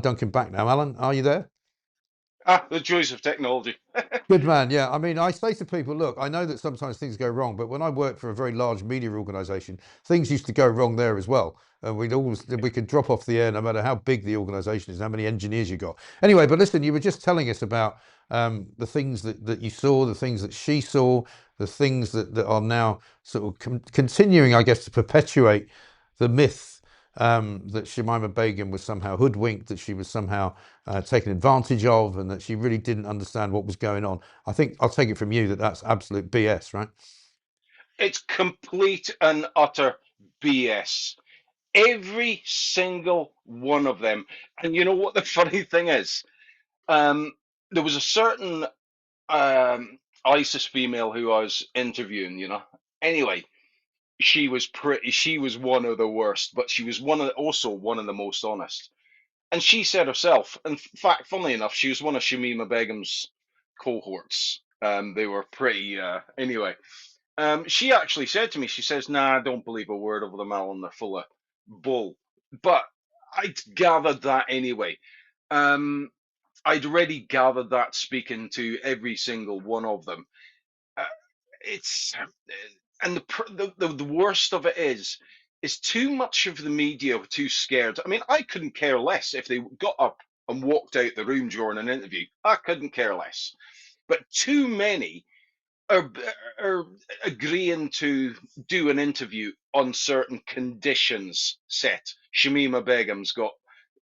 Duncan back now. Alan, are you there? The joys of technology. Good man. Yeah. I mean, I say to people, look, I know that sometimes things go wrong, but when I worked for a very large media organization, things used to go wrong there as well. And we could drop off the air no matter how big the organization is, how many engineers you got. Anyway, but listen, you were just telling us about the things that you saw, the things that she saw, the things that are now sort of continuing, I guess, to perpetuate the myth that Shamima Begum was somehow hoodwinked, that she was somehow taken advantage of, and that she really didn't understand what was going on. I think I'll take it from you that that's absolute BS, right? It's complete and utter BS. Every single one of them. And you know what the funny thing is? Um, there was a certain ISIS female who I was interviewing. Anyway, she was one of the worst, but she was also one of the most honest. And she said herself, in fact, funnily enough, she was one of Shamima Begum's cohorts. They were pretty, anyway. She actually said to me, she says, "Nah, I don't believe a word of them, Alan. They're full of bull." But I'd gathered that anyway. Um, I'd already gathered that speaking to every single one of them. Uh, it's and the worst of it is too much of the media were too scared. I mean, I couldn't care less if they got up and walked out the room during an interview. I couldn't care less. But too many are, are agreeing to do an interview on certain conditions set. Shamima Begum's got,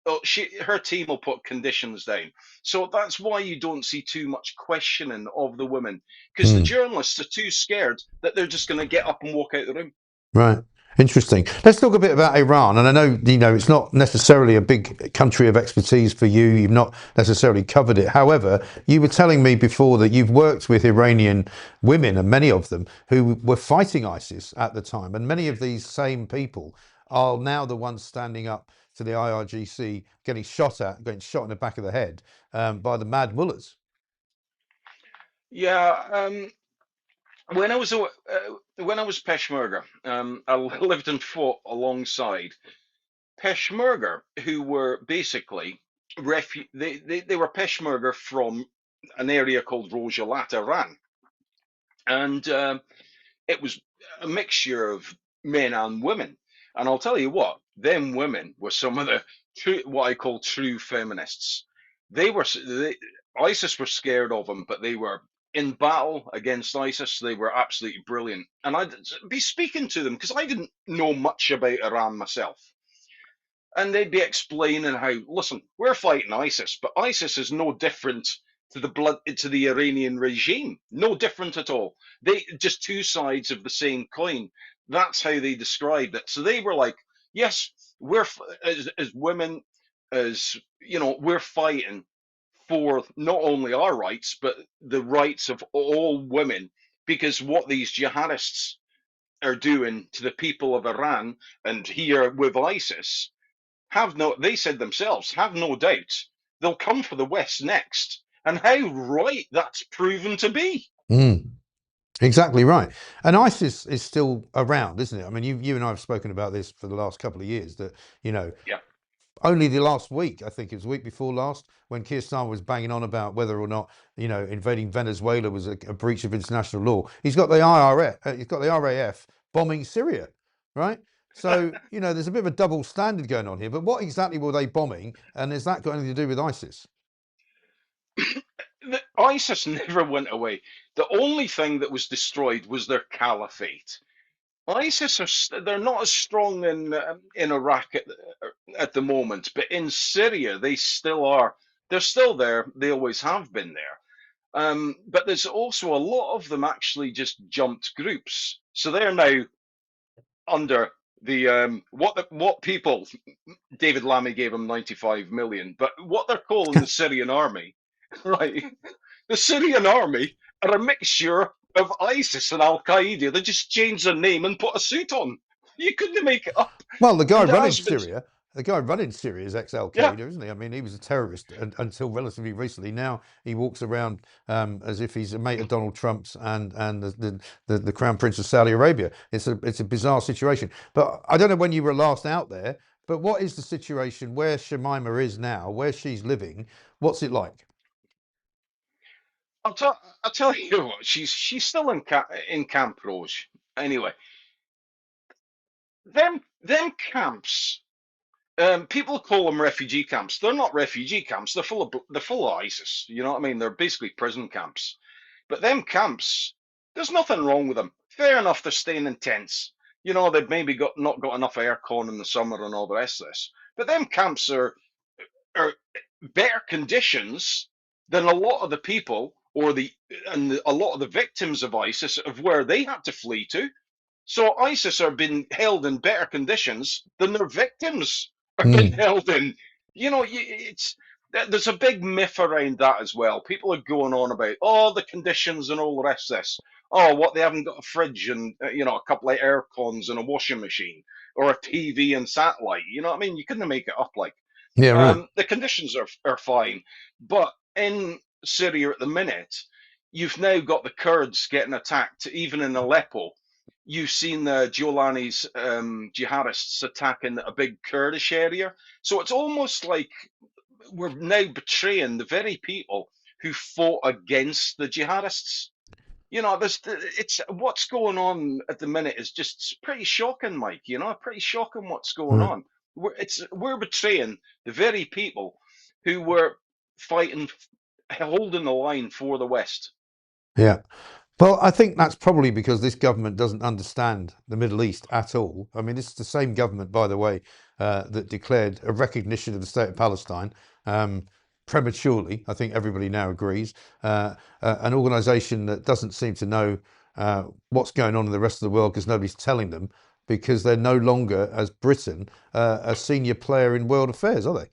oh, her team will put conditions down. So that's why you don't see too much questioning of the women, because the Mm. journalists are too scared that they're just going to get up and walk out the room. Right. Interesting. Let's talk a bit about Iran. And I know, it's not necessarily a big country of expertise for you. You've not necessarily covered it. However, you were telling me before that you've worked with Iranian women, and many of them who were fighting ISIS at the time. And many of these same people are now the ones standing up to the IRGC, getting shot in the back of the head by the mad mullahs. Yeah, when I was when I was Peshmerga, I lived and fought alongside Peshmerga, who were basically they were Peshmerga from an area called Rojalat, Iran, and it was a mixture of men and women. And I'll tell you what, them women were some of the what I call true feminists. ISIS were scared of them, but they were in battle against ISIS. They were absolutely brilliant, and I'd be speaking to them because I didn't know much about Iran myself. And they'd be explaining how, listen, we're fighting ISIS, but ISIS is no different to the Iranian regime. No different at all. They just two sides of the same coin. That's how they described it. So they were like, yes, we're as women, as we're fighting for not only our rights but the rights of all women, because what these jihadists are doing to the people of Iran and here with ISIS, they said themselves, have no doubt they'll come for the West next. And how right that's proven to be. Mm. Exactly right. And ISIS is still around, isn't it? I mean, you and I have spoken about this for the last couple of years, that, you know, Yeah. only the last week, I think it was the week before last, when Keir Starmer was banging on about whether or not, invading Venezuela was a breach of international law. He's got the RAF bombing Syria, right? So, there's a bit of a double standard going on here. But what exactly were they bombing? And has that got anything to do with ISIS? ISIS never went away. The only thing that was destroyed was their caliphate. ISIS they're not as strong in Iraq at the moment, but in Syria they still are. They're still there. They always have been there. But there's also a lot of them actually just jumped groups, so they're now under the what people David Lammy gave them 95 million, but what they're calling the Syrian army, right? The Syrian army are a mixture of ISIS and Al Qaeda. They just changed their name and put a suit on. You couldn't make it up. Well, the guy And it running has been, Syria, the guy running Syria is ex Al yeah, Qaeda, isn't he? I mean, he was a terrorist until relatively recently. Now he walks around as if he's a mate of Donald Trump's and the Crown Prince of Saudi Arabia. It's a bizarre situation. But I don't know when you were last out there, But what is the situation where Shemima is now, where she's living? What's it like? I'll tell you what, she's still in Camp Rose. Anyway, them camps, people call them refugee camps. They're not refugee camps. They're full of ISIS. You know what I mean? They're basically prison camps. But them camps, there's nothing wrong with them. Fair enough, they're staying in tents. You know, they've maybe not got enough aircon in the summer and all the rest of this. But them camps are better conditions than a lot of the people a lot of the victims of ISIS of where they had to flee to. So ISIS are being held in better conditions than their victims are being Mm. held in. You know, it's there's a big myth around that as well. People are going on about the conditions and all the rest of this. Oh, what, they haven't got a fridge and a couple of air cons and a washing machine or a TV and satellite. You know what I mean? You couldn't make it up like. Yeah, right. The conditions are fine, but in Syria at the minute, you've now got the Kurds getting attacked, even in Aleppo. You've seen the Giuliani's jihadists attacking a big Kurdish area. So it's almost like we're now betraying the very people who fought against the jihadists. You know, it's what's going on at the minute is just pretty shocking, Mike. You know, pretty shocking what's going Right. on. We're betraying the very people who were fighting, holding the line for the West. Yeah. Well, I think that's probably because this government doesn't understand the Middle East at all. I mean, this is the same government, by the way, that declared a recognition of the state of Palestine prematurely. I think everybody now agrees. An organization that doesn't seem to know what's going on in the rest of the world because nobody's telling them, because they're no longer, as Britain, a senior player in world affairs, are they?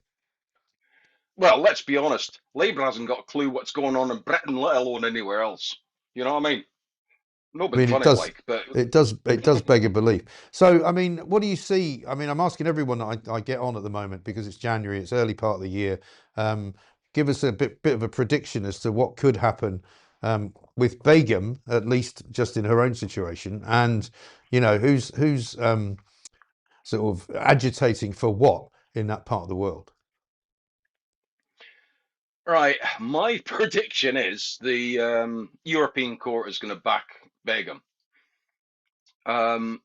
Well, let's be honest. Labour hasn't got a clue what's going on in Britain, let alone anywhere else. You know what I mean? No, I being mean, it funny, does, like, but it does beg a belief. So, I mean, what do you see? I mean, I'm asking everyone that I get on at the moment because it's January, it's early part of the year. Um, Give us a bit of a prediction as to what could happen with Begum, at least just in her own situation, and who's sort of agitating for what in that part of the world. right. My prediction is the European Court is going to back Begum. Um,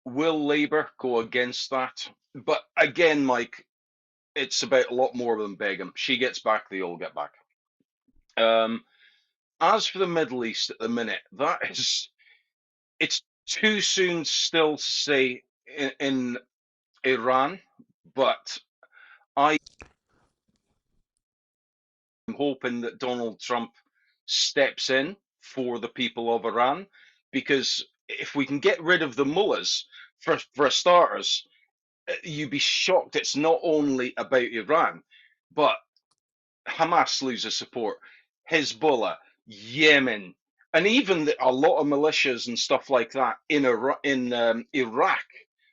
will Labour go against that? But again, Mike, it's about a lot more than Begum. She gets back, they all get back. Um, as for the Middle East at the minute, it's too soon still to say in Iran, but I'm hoping that Donald Trump steps in for the people of Iran, because if we can get rid of the mullahs, for starters, you'd be shocked. It's not only about Iran, but Hamas loses support, Hezbollah, Yemen, and even a lot of militias and stuff like that in Iraq.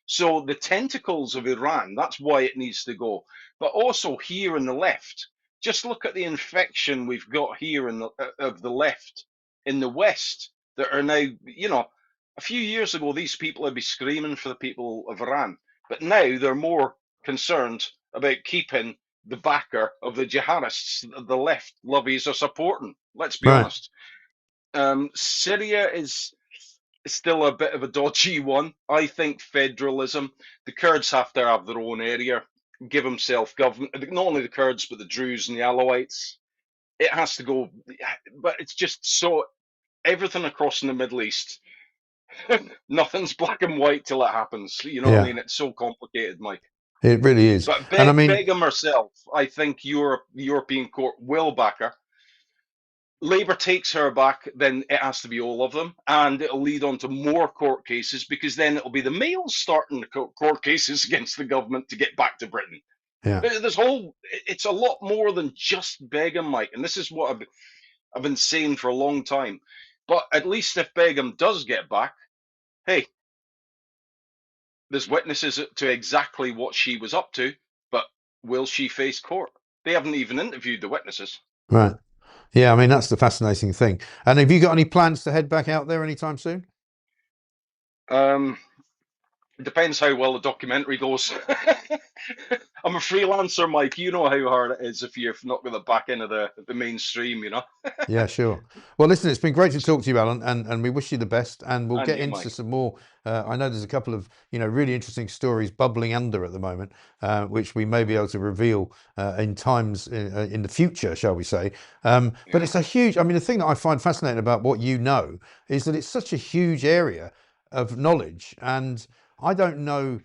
So the tentacles of Iran, that's why it needs to go. But also here in the left, just look at the infection we've got here of the left in the West that are now, a few years ago, these people would be screaming for the people of Iran. But now they're more concerned about keeping the backer of the jihadists that the left lobbies are supporting. Let's be Right. honest. Syria is still a bit of a dodgy one. I think federalism. The Kurds have to have their own area, give them self-government. Not only the Kurds, but the Druze and the Alawites. It has to go, but it's just so everything across in the Middle East. Nothing's black and white till it happens. You know what I Yeah, mean? It's so complicated, Mike. it really is. But And I mean, Begum herself, I think the European Court will back her. Labour takes her back, then it has to be all of them, and it'll lead on to more court cases, because then it'll be the males starting the court cases against the government to get back to Britain. yeah, It's a lot more than just Begum, Mike, and this is what I've been saying for a long time. But at least if Begum does get back, hey, there's witnesses to exactly what she was up to, but will she face court? They haven't even interviewed the witnesses. right. Yeah, I mean, that's the fascinating thing. And have you got any plans to head back out there anytime soon? Um, It depends how well the documentary goes. I'm a freelancer, Mike. You know how hard it is if you're not going to back into the mainstream, you know. Yeah, sure. Well, listen, it's been great to talk to you, Alan, and we wish you the best. And we'll And get you, into Mike. some more. I know there's a couple of really interesting stories bubbling under at the moment, which we may be able to reveal in times in the future, shall we say? But Yeah. it's a huge. I mean, the thing that I find fascinating about what you know is that it's such a huge area of knowledge, and I don't know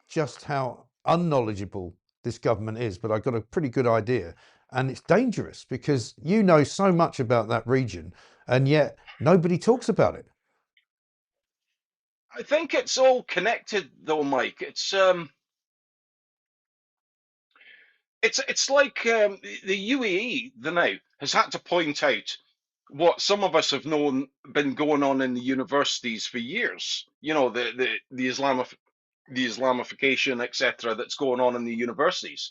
just how unknowledgeable this government is, but I got a pretty good idea. And it's dangerous because you know so much about that region, and yet nobody talks about it. I think it's all connected, though, Mike. It's like the UAE, the now has had to point out what some of us have known been going on in the universities for years. You know, the Islamification, etc., that's going on in the universities.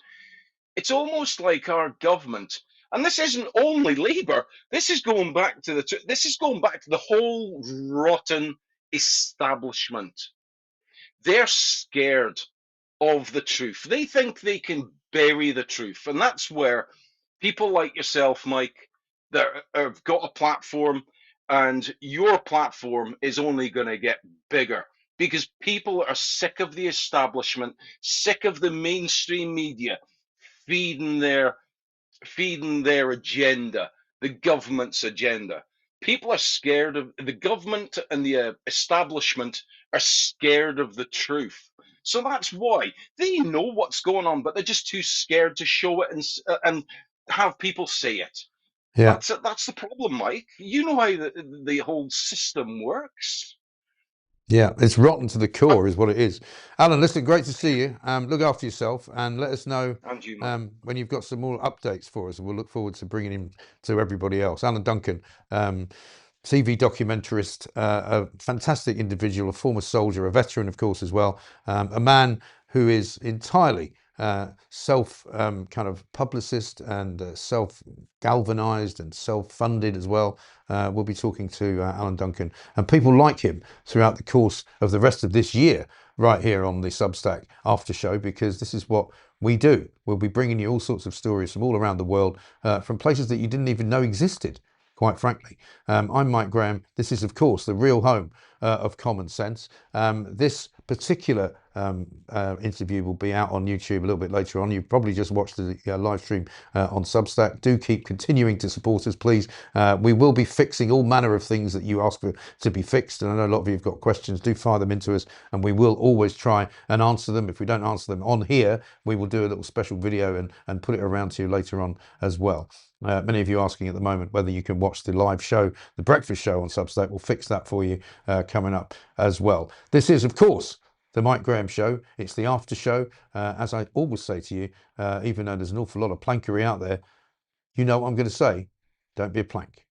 It's almost like our government, and this isn't only Labour. This is going back to the whole rotten establishment. They're scared of the truth. They think they can bury the truth. And that's where people like yourself, Mike, that have got a platform, and your platform is only going to get bigger because people are sick of the establishment, sick of the mainstream media feeding their feeding their agenda, the government's agenda. People are scared of the government, and the establishment are scared of the truth. So that's why they know what's going on, but they're just too scared to show it and have people say it. Yeah. That's the problem, Mike. You know how the whole system works. Yeah, it's rotten to the Uh, core, is what it is. Alan, listen, great to see you. Look after yourself and let us know and you, Mike. when you've got some more updates for us. We'll look forward to bringing him to everybody else. Alan Duncan, um, TV documentarist, a fantastic individual, a former soldier, a veteran, of course, as well. A man who is entirely self kind of publicist and self galvanized and self funded as well. We'll be talking to Alan Duncan and people like him throughout the course of the rest of this year, right here on the Substack After Show, because this is what we do. We'll be bringing you all sorts of stories from all around the world, from places that you didn't even know existed, quite frankly. I'm Mike Graham. This is, of course, the real home of common sense. This particular interview will be out on YouTube a little bit later on. You've probably just watched the live stream on Substack. Do keep continuing to support us, please. We will be fixing all manner of things that you ask for to be fixed. And I know a lot of you have got questions. Do fire them into us, and we will always try and answer them. If we don't answer them on here, we will do a little special video and put it around to you later on as well. Many of you asking at the moment whether you can watch the live show, the breakfast show on Substack. We'll fix that for you coming up as well. This is, of course, the Mike Graham Show. It's the after show. As I always say to you, even though there's an awful lot of plankery out there, you know what I'm going to say. Don't be a plank.